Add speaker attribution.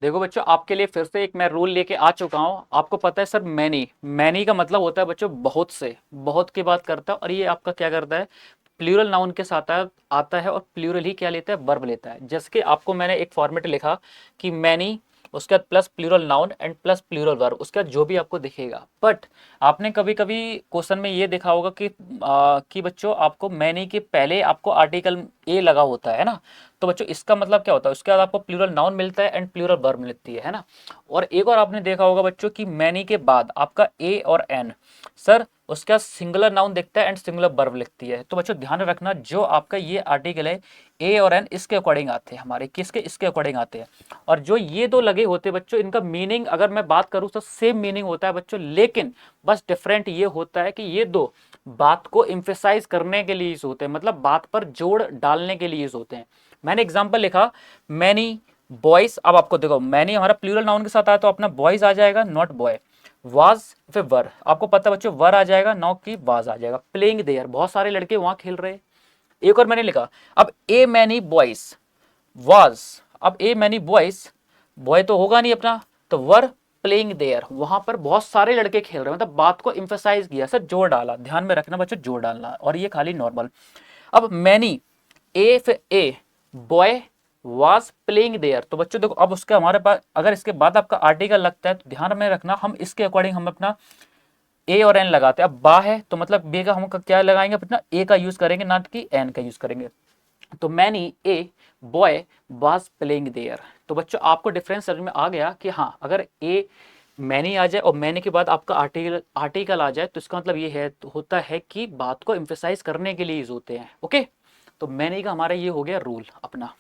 Speaker 1: देखो बच्चों, आपके लिए फिर से एक मैं रूल लेके आ चुका हूँ। आपको पता है सर, मैनी मैनी का मतलब होता है बच्चों बहुत से, बहुत की बात करता है। और ये आपका क्या करता है, प्लूरल नाउन के साथ आता है, और प्लूरल ही क्या लेता है, वर्ब लेता है। जैसे कि आपको मैंने एक फॉर्मेट लिखा कि मैनी, उसके बाद plus plural noun and plus plural verb, उसके बाद जो भी आपको दिखेगा। बट आपने कभी कभी क्वेश्चन में ये देखा होगा कि बच्चों आपको मैनी के पहले आपको आर्टिकल ए लगा होता है ना। तो बच्चों इसका मतलब क्या होता है, उसके बाद आपको प्लूरल नाउन मिलता है एंड प्लूरल वर्ब मिलती है ना। और एक और आपने देखा होगा बच्चों कि मैनी के बाद आपका ए और एन, सर उसका सिंगुलर नाउन दिखता है एंड सिंगुलर वर्ब लिखती है। तो बच्चों ध्यान रखना, जो आपका ये आर्टिकल है ए और एन, इसके अकॉर्डिंग आते हैं हमारे, किसके, इसके अकॉर्डिंग आते हैं। और जो ये दो लगे होते हैं बच्चों, इनका मीनिंग अगर मैं बात करूं तो सेम मीनिंग होता है बच्चों, लेकिन बस डिफरेंट ये होता है कि ये दो बात को इम्फेसाइज करने के लिए यूज होते हैं, मतलब बात पर जोड़ डालने के लिए यूज होते हैं। मैंने एग्जाम्पल लिखा मैनी बॉयज। अब आपको देखो, मैनी हमारा प्लूरल नाउन के साथ आया तो अपना बॉयज आ जाएगा, नॉट बॉय। वाज फिर वर, आपको पता है बच्चों वर आ जाएगा, नॉ की वाज आ जाएगा। प्लेइंग देयर, बहुत सारे लड़के वहां खेल रहे हैं। एक और मैंने लिखा, अब ए मैनी बॉयज वाज, अब ए मैनी बॉयज, बॉय तो होगा नहीं अपना, तो वर प्लेइंग देयर, वहां पर बहुत सारे लड़के खेल रहे हैं, मतलब बात को इंफेसाइज किया सर, जोर डाला। ध्यान में रखना बच्चों, जोर डालना, और ये खाली नॉर्मल। अब मैनी, ए फिर ए, बॉय वाज प्लेइंग देयर। तो बच्चों देखो, अब उसके हमारे पास अगर इसके बाद आपका आर्टिकल लगता है तो ध्यान में रखना, हम इसके अकॉर्डिंग हम अपना ए और एन लगाते हैं। अब बा है तो मतलब बे का हम क्या लगाएंगे, अपना ए का यूज करेंगे, ना कि एन का यूज करेंगे। तो many a boy was playing there. तो बच्चों आपको डिफरेंस समझ में आ गया कि हाँ, अगर ए मैनी आ जाए और मैनी के बाद आपका आर्टिकल आर्टिकल आ जाए तो इसका मतलब ये है, तो होता है कि बात को एम्फेसाइज करने के लिए यूज होते हैं। ओके, तो मैनी का हमारा ये हो गया रूल अपना।